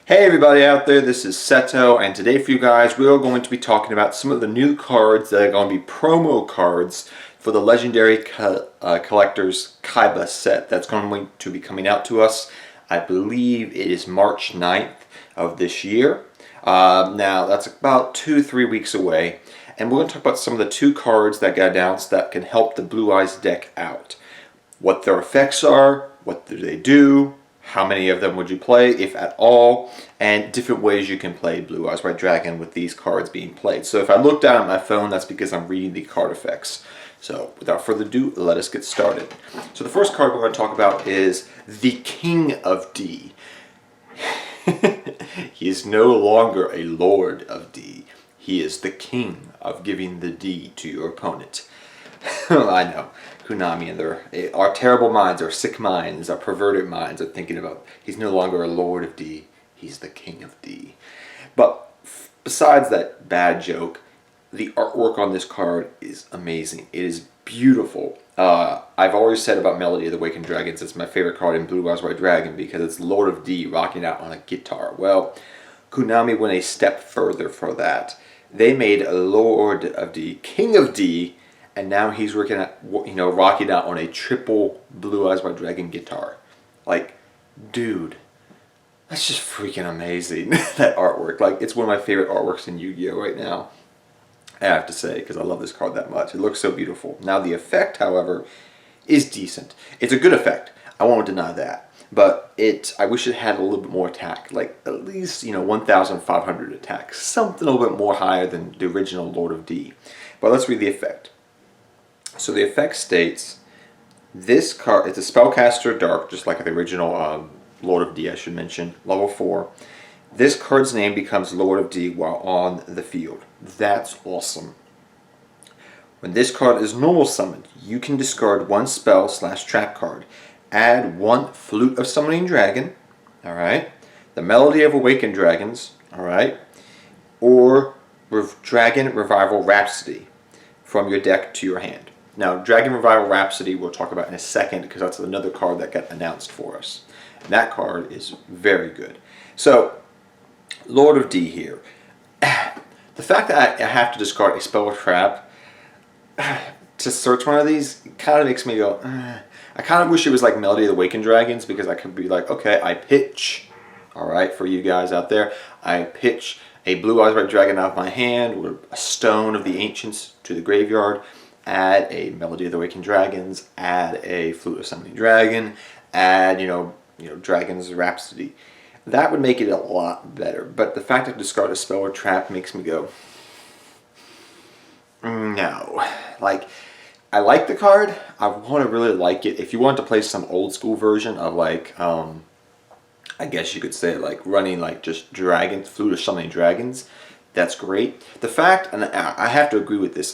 Hey everybody out there, this is Seto, and today for you guys we are going to be talking about some of the new cards that are going to be promo cards for the Legendary Collector's Kaiba set that's going to be coming out to us. I believe it is March 9th of this year. Now that's about 2-3 weeks away, and we're going to talk about some of the two cards that got announced that can help the Blue Eyes deck out. What their effects are, what do they do, how many of them would you play, if at all, and different ways you can play Blue Eyes White Dragon with these cards being played. So if I look down at my phone, that's because I'm reading the card effects. So without further ado, let us get started. So the first card we're going to talk about is the King of D. He is no longer a Lord of D. He is the king of giving the D to your opponent. I know, Konami and our terrible minds, our sick minds, our perverted minds are thinking about he's no longer a Lord of D, he's the King of D. But besides that bad joke, the artwork on this card is amazing. It is beautiful. I've always said about Melody of the Wakened Dragons, it's my favorite card in Blue Eyes White Dragon because it's Lord of D rocking out on a guitar. Well, Konami went a step further for that. They made a Lord of D, King of D, and now he's rocking out on a triple Blue Eyes White Dragon guitar. Like, dude, that's just freaking amazing. That artwork, like, it's one of my favorite artworks in Yu-Gi-Oh right now, I have to say, because I love this card that much. It looks so beautiful. Now the effect, however, is decent. It's a good effect. I won't deny that. But I wish it had a little bit more attack, like at least 1,500 attack, something a little bit more higher than the original Lord of D. But let's read the effect. So the effect states, this card, it's a Spellcaster Dark, just like the original Lord of D, I should mention, level 4. This card's name becomes Lord of D while on the field. That's awesome. When this card is normal summoned, you can discard one spell/trap card. Add one Flute of Summoning Dragon, alright, the Melody of Awakened Dragons, alright, or Dragon Revival Rhapsody from your deck to your hand. Now, Dragon Revival Rhapsody we'll talk about in a second because that's another card that got announced for us. And that card is very good. So, Lord of D here. The fact that I have to discard a spell or trap to search one of these kind of makes me go, I kind of wish it was like Melody of the Wakened Dragons because I could be like, okay, I pitch, alright, for you guys out there, I pitch a Blue Eyes White Dragon out of my hand or a Stone of the Ancients to the graveyard, add a Melody of the Wakened Dragons, add a Flute of Summoning Dragon, add, Dragon's Rhapsody. That would make it a lot better. But the fact that I discard a spell or trap makes me go, no. Like, I like the card. I want to really like it. If you want to play some old school version of like, I guess you could say like running like just dragons, Flute of Summoning Dragons, that's great. The fact, and I have to agree with this,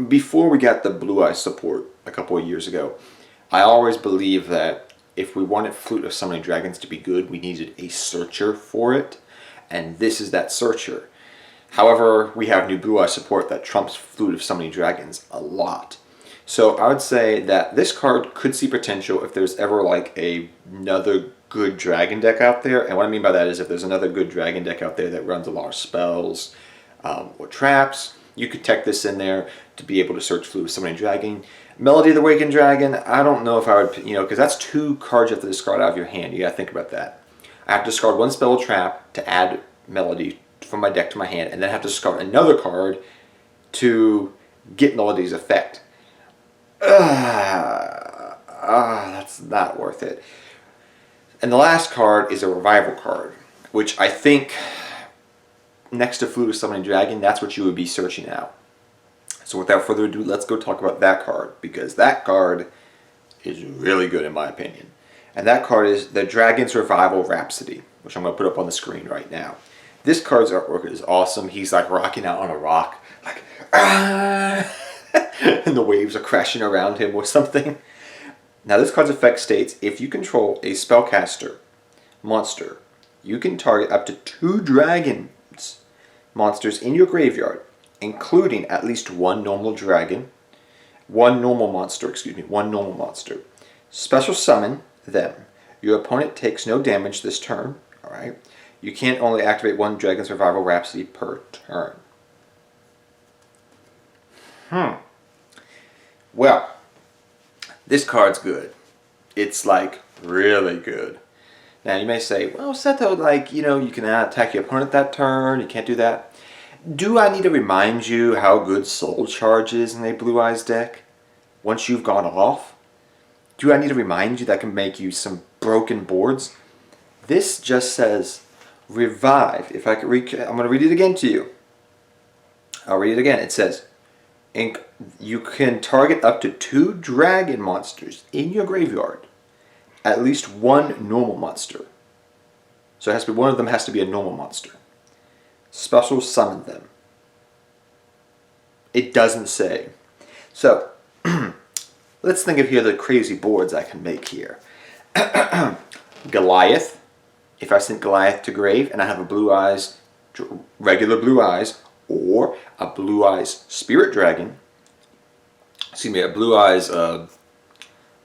before we got the Blue Eyes support a couple of years ago, I always believed that if we wanted Flute of Summoning Dragons to be good, we needed a searcher for it, and this is that searcher. However, we have new Blue Eyes support that trumps Flute of Summoning Dragons a lot. So I would say that this card could see potential if there's ever like another good dragon deck out there. And what I mean by that is if there's another good dragon deck out there that runs a lot of spells or traps, you could tech this in there to be able to search Flute of Summoning Dragon. Melody of the Wakened Dragon, I don't know if I would, because that's 2 cards you have to discard out of your hand. You gotta think about that. I have to discard one spell or trap to add Melody from my deck to my hand, and then I have to discard another card to get Melody's effect. That's not worth it. And the last card is a Revival card, which I think next to Flute of Summoning Dragon, that's what you would be searching out. So without further ado, let's go talk about that card, because that card is really good in my opinion. And that card is the Dragon's Revival Rhapsody, which I'm going to put up on the screen right now. This card's artwork is awesome. He's like rocking out on a rock, like, ah! And the waves are crashing around him or something. Now this card's effect states, if you control a spellcaster monster, you can target up to 2 dragons monsters in your graveyard, including at least one normal monster. Special summon them. Your opponent takes no damage this turn, All right. You can't only activate one Dragon Survival Rhapsody per turn. Well, this card's good. It's like really good. Now you may say, well, Seto, like, you know, you can attack your opponent that turn. You can't do that. Do I need to remind you how good Soul Charge is in a Blue Eyes deck once you've gone off? Do I need to remind you that can make you some broken boards? This just says revive. If I could I'm going to read it again to you. I'll read it again. It says, you can target up to 2 dragon monsters in your graveyard. At least 1 normal monster. So it has to be, one of them has to be a normal monster. Special summon them. It doesn't say. So, let's think of here the crazy boards I can make here. Goliath. If I send Goliath to grave and I have a Blue Eyes, regular Blue Eyes, or a Blue Eyes Spirit Dragon. Excuse me, a Blue Eyes, I'm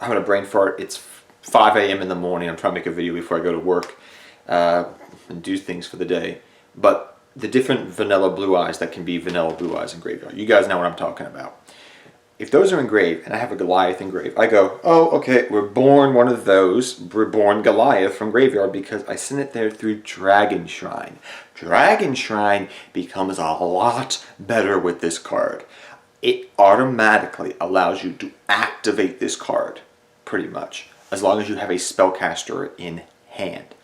having a brain fart. It's 5 a.m. in the morning. I'm trying to make a video before I go to work and do things for the day. But the different vanilla Blue Eyes that can be vanilla Blue Eyes in graveyard. You guys know what I'm talking about. If those are engraved and I have a Goliath engraved, I go, oh, okay, we're born one of those. We're born Goliath from graveyard because I sent it there through Dragon Shrine. Dragon Shrine becomes a lot better with this card. It automatically allows you to activate this card, pretty much, as long as you have a spellcaster in hand.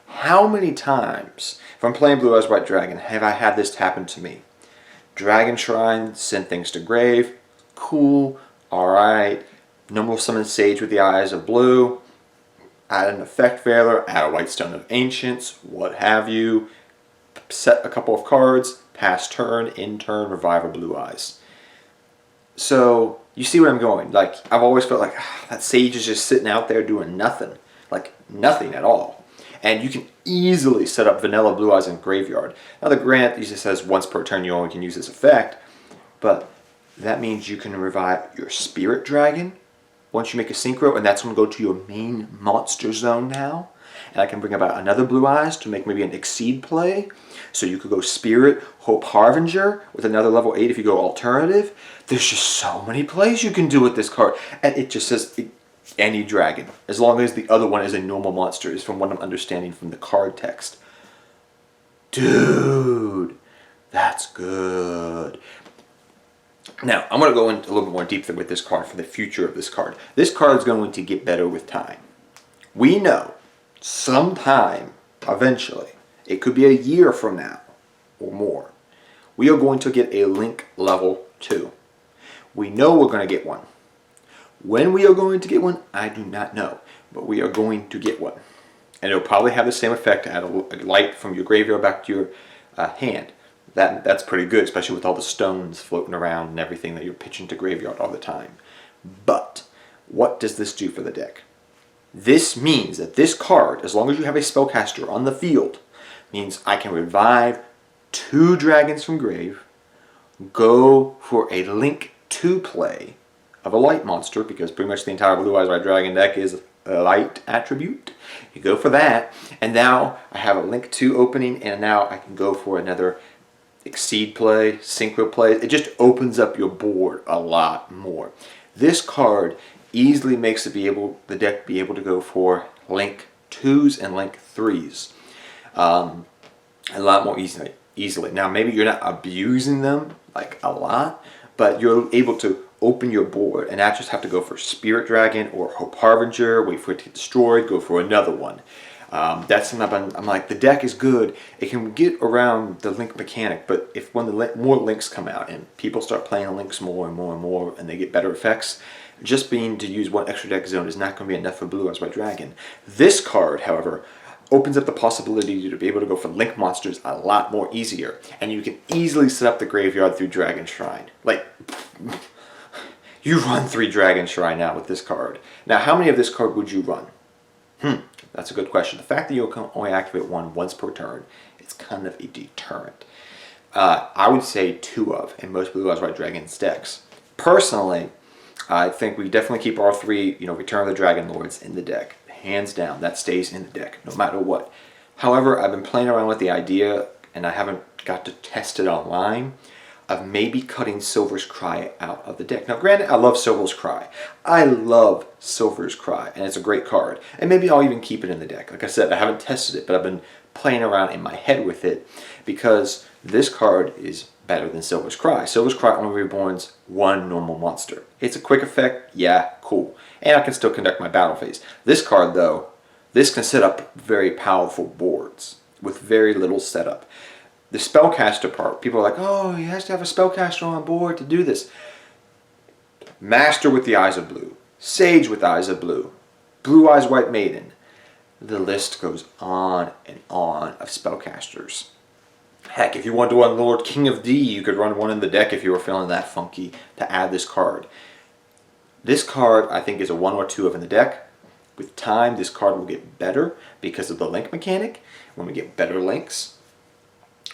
How many times, if I'm playing Blue Eyes White Dragon, have I had this happen to me? Dragon Shrine, send things to grave. Cool, alright. Normal summon Sage with the Eyes of Blue. Add an Effect Veiler, add a White Stone of Ancients, what have you. Set a couple of cards, pass turn, in turn, revive a Blue Eyes. So, you see where I'm going. Like, I've always felt like, that Sage is just sitting out there doing nothing. Like, nothing at all. And you can easily set up vanilla Blue Eyes in graveyard. Now, the grant usually says once per turn you only can use this effect, but that means you can revive your Spirit Dragon once you make a Synchro, and that's going to go to your main monster zone now. And I can bring about another Blue Eyes to make maybe an Exceed play. So you could go Spirit, Hope Harbinger with another level 8 if you go alternative. There's just so many plays you can do with this card. And it just says any dragon, as long as the other one is a normal monster, is from what I'm understanding from the card text. Dude, that's good. Now, I'm going to go into a little bit more deeply with this card for the future of this card. This card is going to get better with time. We know sometime, eventually, it could be a year from now or more, we are going to get a Link level 2. We know we're going to get one. When we are going to get one, I do not know, but we are going to get one. And it'll probably have the same effect, add a light from your graveyard back to your hand. That's pretty good, especially with all the stones floating around and everything that you're pitching to graveyard all the time. But what does this do for the deck? This means that this card, as long as you have a spellcaster on the field, means I can revive 2 dragons from grave, go for a Link 2 play of a light monster, because pretty much the entire Blue Eyes White Dragon deck is a light attribute. You go for that, and now I have a Link 2 opening, and now I can go for another Exceed play, Synchro play. It just opens up your board a lot more. This card easily makes the deck be able to go for Link 2s and Link 3s a lot more easily. Now, maybe you're not abusing them like a lot, but you're able to open your board and not just have to go for Spirit Dragon or Hope Harbinger, wait for it to get destroyed, go for another one. That's something I'm like, the deck is good. It can get around the Link mechanic, but if when more Links come out and people start playing Links more and more and more and they get better effects, just being to use one extra deck zone is not going to be enough for Blue Eyes White Dragon. This card, however, opens up the possibility to be able to go for Link monsters a lot more easier. And you can easily set up the graveyard through Dragon Shrine. Like, you run 3 Dragon Shrine now with this card. Now, how many of this card would you run? That's a good question. The fact that you can only activate one once per turn, it's kind of a deterrent. I would say 2 of in most Blue Eyes White Dragons decks. Personally, I think we definitely keep all 3, Return of the Dragon Lords in the deck. Hands down, that stays in the deck, no matter what. However, I've been playing around with the idea, and I haven't got to test it online, of maybe cutting Silver's Cry out of the deck. Now granted, I love Silver's Cry. I love Silver's Cry, and it's a great card. And maybe I'll even keep it in the deck. Like I said, I haven't tested it, but I've been playing around in my head with it because this card is better than Silver's Cry. Silver's Cry only reborns one normal monster. It's a quick effect, yeah, cool. And I can still conduct my battle phase. This card though, this can set up very powerful boards with very little setup. The spellcaster part, people are like, oh, he has to have a spellcaster on board to do this. Master with the Eyes of Blue, Sage with the Eyes of Blue, Blue Eyes White Maiden. The list goes on and on of spellcasters. Heck, if you want to run Lord King of D, you could run one in the deck if you were feeling that funky to add this card. This card, I think, is a 1 or 2 of in the deck. With time, this card will get better because of the link mechanic. When we get better links,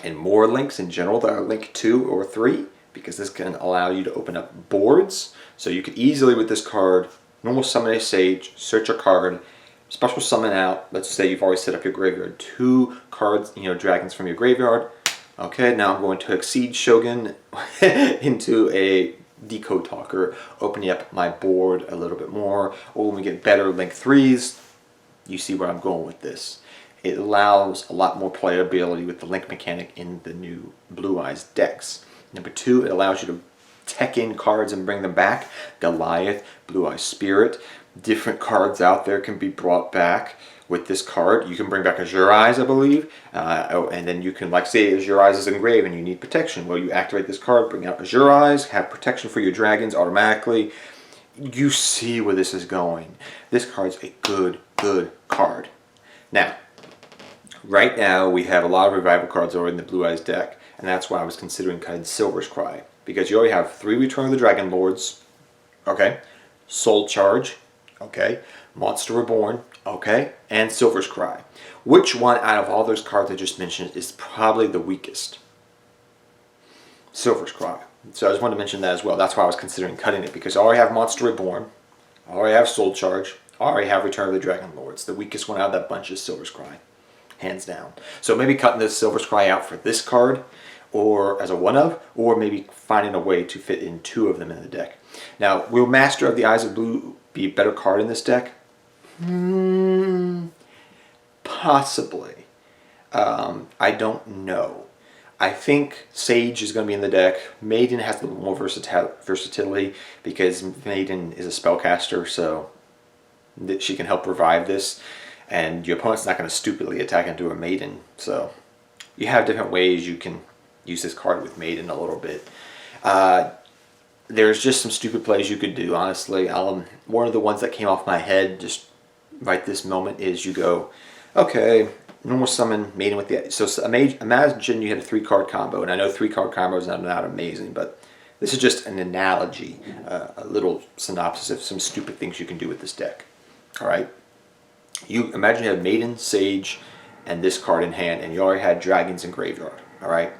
and more links in general that are link 2 or 3, because this can allow you to open up boards. So you could easily, with this card, normal summon a Sage, search a card, special summon out. Let's say you've already set up your graveyard. 2 cards, dragons from your graveyard. Okay, now I'm going to exceed Shogun into a Decode Talker, opening up my board a little bit more. Or when we get better link 3s, you see where I'm going with this. It allows a lot more playability with the link mechanic in the new Blue Eyes decks. Number 2, it allows you to tech in cards and bring them back. Goliath, Blue Eyes Spirit, different cards out there can be brought back with this card. You can bring back Azure Eyes, I believe, and then you can, like, say Azure Eyes is engraved and you need protection. Well, you activate this card, bring out Azure Eyes, have protection for your dragons automatically. You see where this is going. This card's a good card. Now, right now, we have a lot of revival cards already in the Blue Eyes deck, and that's why I was considering cutting Silver's Cry. Because you already have 3 Return of the Dragon Lords, okay? Soul Charge, okay? Monster Reborn, okay? And Silver's Cry. Which one out of all those cards I just mentioned is probably the weakest? Silver's Cry. So I just wanted to mention that as well. That's why I was considering cutting it, because I already have Monster Reborn, I already have Soul Charge, I already have Return of the Dragon Lords. The weakest one out of that bunch is Silver's Cry. Hands down. So maybe cutting this Silver's Cry out for this card, or as a one of, or maybe finding a way to fit in 2 of them in the deck. Now, will Master of the Eyes of Blue be a better card in this deck? Possibly. I don't know. I think Sage is going to be in the deck. Maiden has a little more versatility because Maiden is a spellcaster, so that she can help revive this. And your opponent's not going to stupidly attack into a Maiden. So you have different ways you can use this card with Maiden a little bit. There's just some stupid plays you could do, honestly. One of the ones that came off my head just right this moment is you go, okay, normal summon Maiden with the... So imagine you had a 3-card combo. And I know 3-card combos are not amazing, but this is just an analogy, a little synopsis of some stupid things you can do with this deck. All right? You imagine you have Maiden, Sage, and this card in hand, and you already had dragons in graveyard, all right?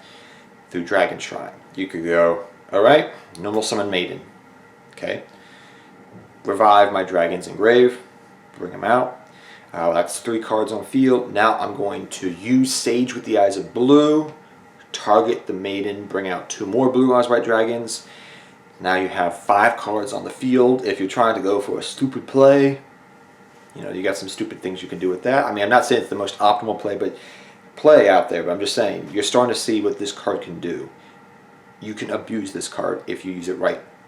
Through Dragon Shrine. You could go, all right, normal summon Maiden, okay? Revive my dragons in grave, bring them out. That's 3 cards on field. Now I'm going to use Sage with the Eyes of Blue, target the Maiden, bring out 2 more Blue Eyes White Dragons. Now you have 5 cards on the field. If you're trying to go for a stupid play, you got some stupid things you can do with that. I mean, I'm not saying it's the most optimal play out there, but I'm just saying you're starting to see what this card can do. You can abuse this card if you use it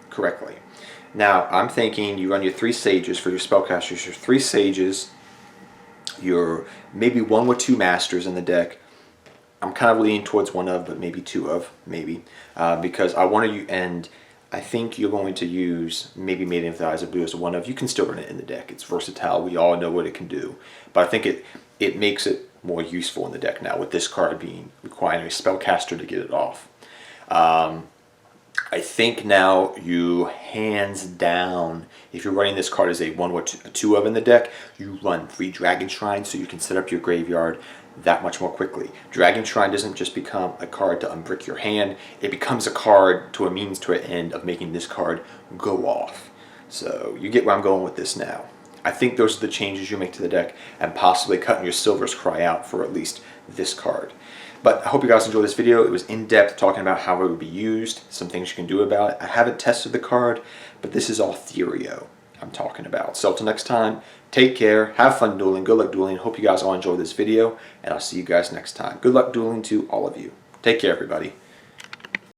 correctly. Now, I'm thinking you run your 3 Sages for your spellcasters, your 3 Sages, your maybe 1 or 2 Masters in the deck. I'm kind of leaning towards 1 of, but maybe 2 of, because I want to, and I think you're going to use maybe Maiden with the Eyes of Blue as a 1 of. You can still run it in the deck. It's versatile. We all know what it can do. But I think it makes it more useful in the deck now, with this card requiring a spellcaster to get it off. I think now you, hands down, if you're running this card as a 1 or 2 of in the deck, you run 3 Dragon Shrines so you can set up your graveyard that much more quickly. Dragon Shrine doesn't just become a card to unbrick your hand, it becomes a card to a means to an end of making this card go off. So you get where I'm going with this now. I think those are the changes you make to the deck, and possibly cutting your Silver's Cry out for at least this card. But I hope you guys enjoyed this video. It was in-depth, talking about how it would be used, some things you can do about it. I haven't tested the card, but this is all theorio I'm talking about. So until next time, take care, have fun dueling, good luck dueling. Hope you guys all enjoyed this video, and I'll see you guys next time. Good luck dueling to all of you. Take care, everybody.